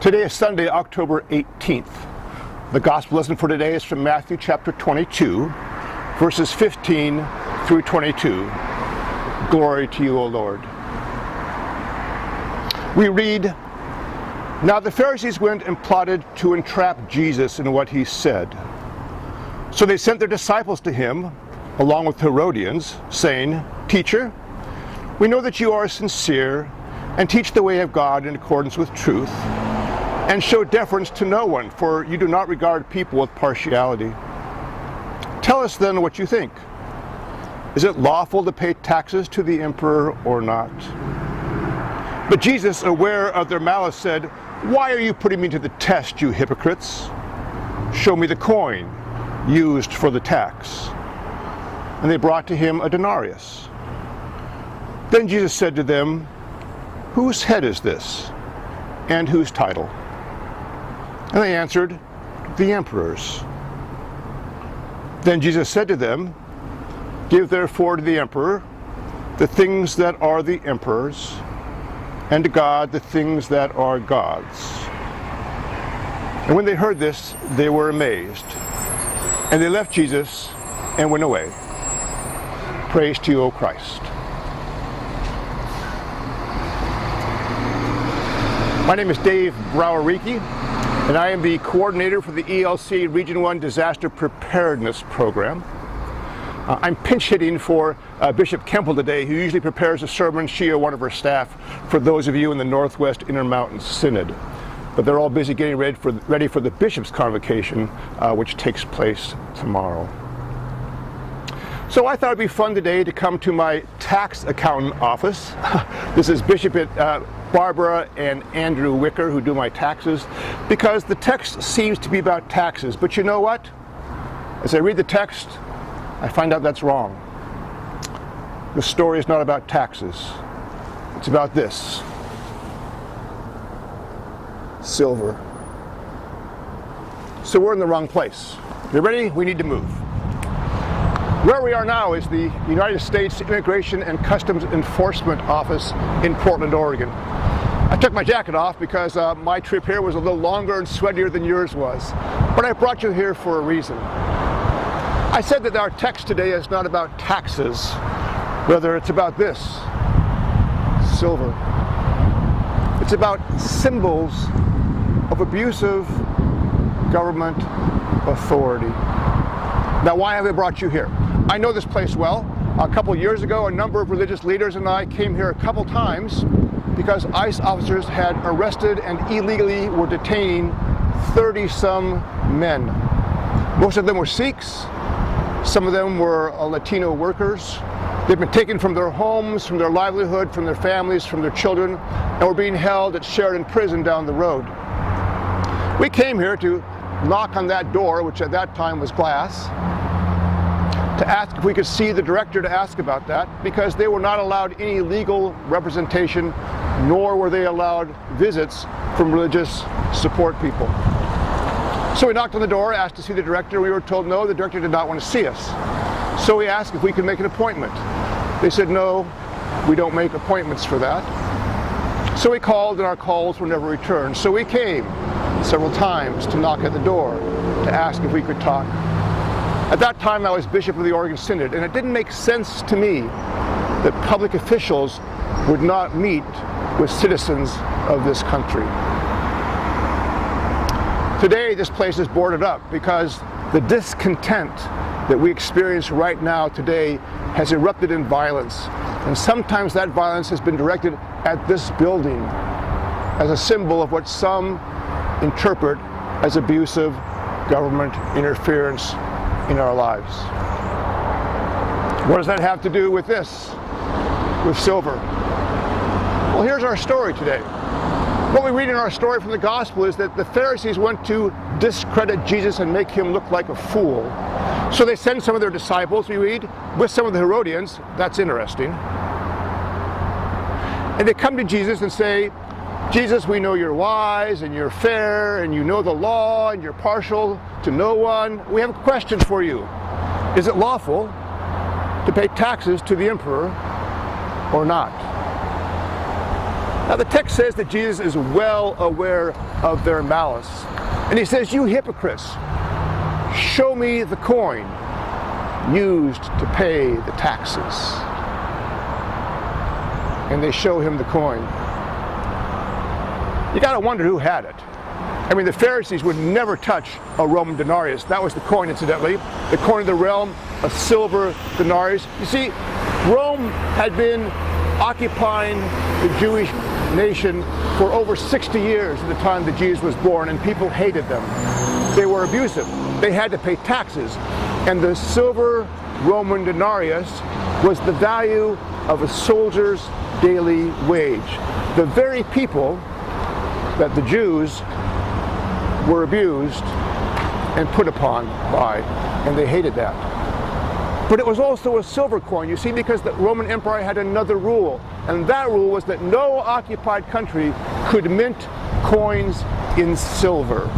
Today is Sunday, October 18th. The gospel lesson for today is from Matthew chapter 22, verses 15 through 22. Glory to you, O Lord. We read, "Now the Pharisees went and plotted to entrap Jesus in what he said. So they sent their disciples to him, along with Herodians, saying, 'Teacher, we know that you are sincere and teach the way of God in accordance with truth, and show deference to no one, for you do not regard people with partiality. Tell us then what you think. Is it lawful to pay taxes to the emperor or not?' But Jesus, aware of their malice, said, 'Why are you putting me to the test, you hypocrites? Show me the coin used for the tax.' And they brought to him a denarius. Then Jesus said to them, 'Whose head is this, and whose title?' And they answered, 'The emperor's.' Then Jesus said to them, 'Give therefore to the emperor the things that are the emperor's, and to God the things that are God's.' And when they heard this, they were amazed. And they left Jesus and went away. Praise to you, O Christ. My name is Dave Brower-Reekie, and I am the coordinator for the ELC Region 1 Disaster Preparedness Program. I'm pinch hitting for Bishop Kemple today, who usually prepares a sermon, she or one of her staff, for those of you in the Northwest Intermountain Synod. But they're all busy getting ready for the Bishop's Convocation, which takes place tomorrow. So I thought it'd be fun today to come to my tax accountant office. This is Bishop Barbara and Andrew Wicker, who do my taxes, because the text seems to be about taxes. But you know what? As I read the text, I find out that's wrong. The story is not about taxes. It's about this: silver. So we're in the wrong place. You ready? We need to move. Where we are now is the United States Immigration and Customs Enforcement Office in Portland, Oregon. I took my jacket off because my trip here was a little longer and sweatier than yours was. But I brought you here for a reason. I said that our text today is not about taxes, rather it's about this: silver. It's about symbols of abusive government authority. Now, why have I brought you here? I know this place well. A couple years ago, a number of religious leaders and I came here a couple times because ICE officers had arrested and illegally were detaining 30-some men. Most of them were Sikhs. Some of them were Latino workers. They've been taken from their homes, from their livelihood, from their families, from their children, and were being held at Sheridan Prison down the road. We came here to knock on that door, which at that time was glass, to ask if we could see the director to ask about that, because they were not allowed any legal representation, nor were they allowed visits from religious support people. So we knocked on the door, asked to see the director. We were told no, the director did not want to see us. So we asked if we could make an appointment. They said, no, we don't make appointments for that. So we called, and our calls were never returned. So we came several times to knock at the door to ask if we could talk. At that time, I was Bishop of the Oregon Synod, and it didn't make sense to me that public officials would not meet with citizens of this country. Today, this place is boarded up because the discontent that we experience right now today has erupted in violence. And sometimes that violence has been directed at this building as a symbol of what some interpret as abusive government interference in our lives. What does that have to do with this, with silver? Well, here's our story today. What we read in our story from the gospel is that the Pharisees went to discredit Jesus and make him look like a fool. So they send some of their disciples, we read, with some of the Herodians. That's interesting. And they come to Jesus and say, "Jesus, we know you're wise and you're fair and you know the law and you're partial to no one. We have a question for you. Is it lawful to pay taxes to the emperor or not?" Now the text says that Jesus is well aware of their malice. And he says, "You hypocrites, show me the coin used to pay the taxes." And they show him the coin. You got to wonder who had it. I mean, the Pharisees would never touch a Roman denarius. That was the coin, incidentally. The coin of the realm, a silver denarius. You see, Rome had been occupying the Jewish nation for over 60 years at the time that Jesus was born, and people hated them. They were abusive. They had to pay taxes. And the silver Roman denarius was the value of a soldier's daily wage. The very people that the Jews were abused and put upon by, and they hated that. But it was also a silver coin, you see, because the Roman Empire had another rule, and that rule was that no occupied country could mint coins in silver.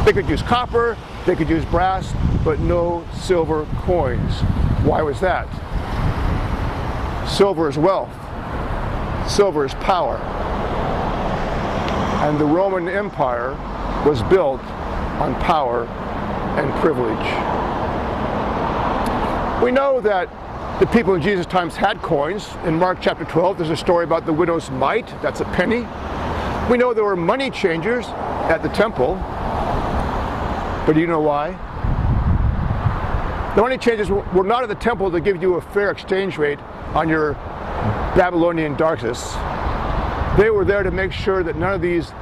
They could use copper, they could use brass, but no silver coins. Why was that? Silver is wealth. Silver is power. And the Roman Empire was built on power and privilege. We know that the people in Jesus' times had coins. In Mark chapter 12, there's a story about the widow's mite. That's a penny. We know there were money changers at the temple. But do you know why? The money changers were not at the temple to give you a fair exchange rate on your Babylonian darkness. They were there to make sure that none of these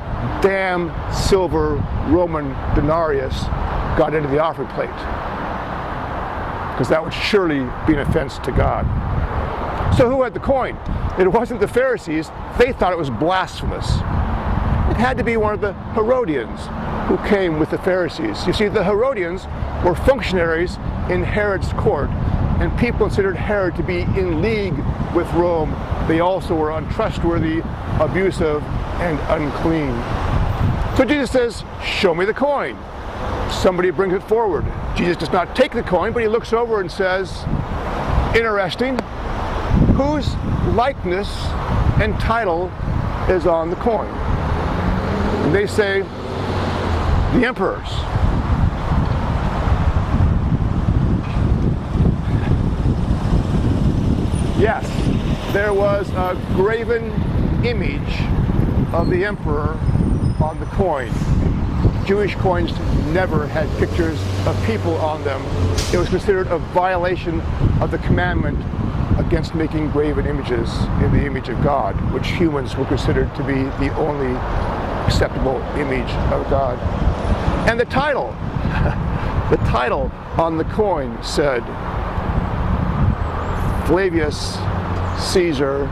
damn silver Roman denarius got into the offering plate, because that would surely be an offense to God. So who had the coin? It wasn't the Pharisees. They thought it was blasphemous. It had to be one of the Herodians who came with the Pharisees. You see, the Herodians were functionaries in Herod's court, and people considered Herod to be in league with Rome. They also were untrustworthy, abusive, and unclean. So Jesus says, "Show me the coin." Somebody brings it forward. Jesus does not take the coin, but he looks over and says, "Interesting, whose likeness and title is on the coin?" And they say, "The emperor's." Yes, there was a graven image of the emperor on the coin. Jewish coins never had pictures of people on them. It was considered a violation of the commandment against making graven images in the image of God, which humans were considered to be the only acceptable image of God. And the title, the title on the coin said, Flavius Caesar,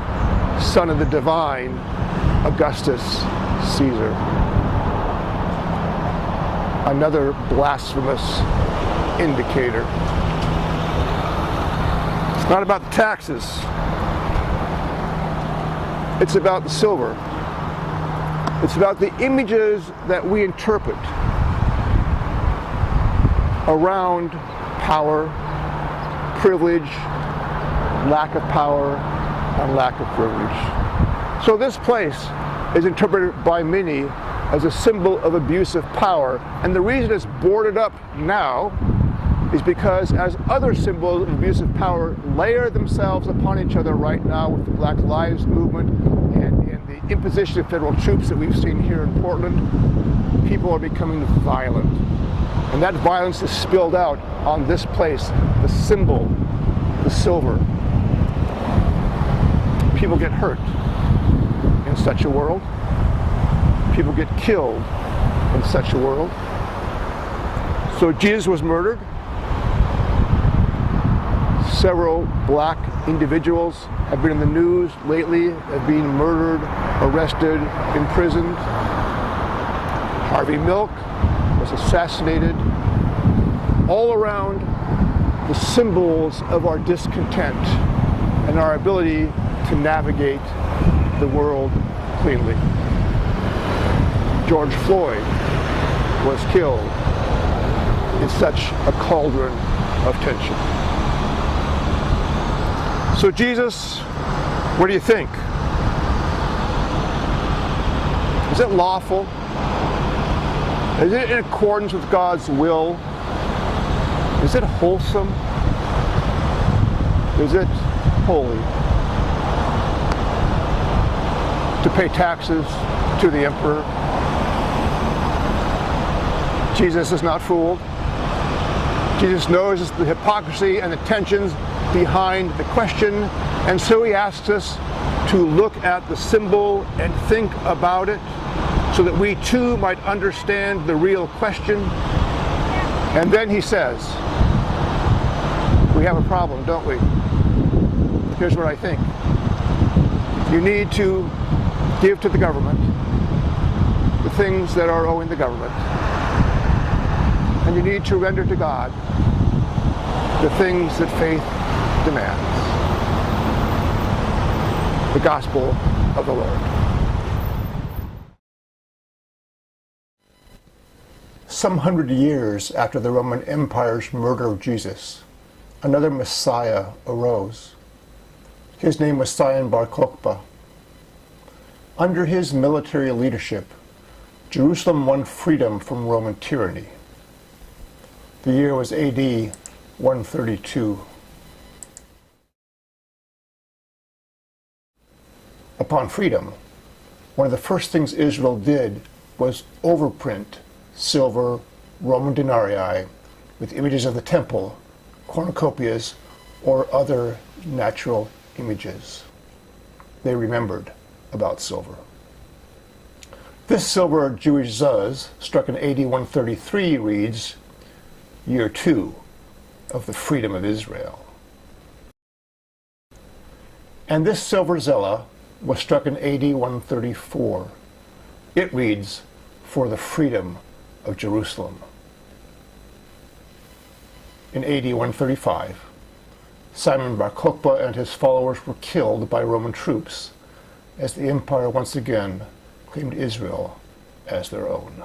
son of the divine Augustus Caesar. Another blasphemous indicator. It's not about the taxes. It's about the silver. It's about the images that we interpret around power, privilege, lack of power, and lack of privilege. So this place is interpreted by many as a symbol of abusive power. And the reason it's boarded up now is because as other symbols of abusive power layer themselves upon each other right now with the Black Lives Movement and the imposition of federal troops that we've seen here in Portland, people are becoming violent. And that violence is spilled out on this place, the symbol, the silver. People get hurt in such a world. People get killed in such a world. So Jesus was murdered. Several black individuals have been in the news lately of being murdered, arrested, imprisoned. Harvey Milk was assassinated. All around the symbols of our discontent and our ability to navigate the world cleanly. George Floyd was killed in such a cauldron of tension. So Jesus, what do you think? Is it lawful? Is it in accordance with God's will? Is it wholesome? Is it holy? To pay taxes to the emperor? Jesus is not fooled. Jesus knows the hypocrisy and the tensions behind the question, and so he asks us to look at the symbol and think about it so that we too might understand the real question. And then he says, we have a problem, don't we? Here's what I think. You need to give to the government the things that are owing the government. And you need to render to God the things that faith demands. The gospel of the Lord. Some 100 years after the Roman Empire's murder of Jesus, another Messiah arose. His name was Simon Bar Kokhba. Under his military leadership, Jerusalem won freedom from Roman tyranny. The year was AD 132. Upon freedom, one of the first things Israel did was overprint silver Roman denarii with images of the temple, cornucopias, or other natural images. They remembered about silver. This silver Jewish zuz, struck in AD 133, reads, Year 2 of the freedom of Israel. And this silver zella was struck in AD 134. It reads, For the freedom of Jerusalem. In AD 135, Simon Bar Kokhba and his followers were killed by Roman troops as the empire once again claimed Israel as their own.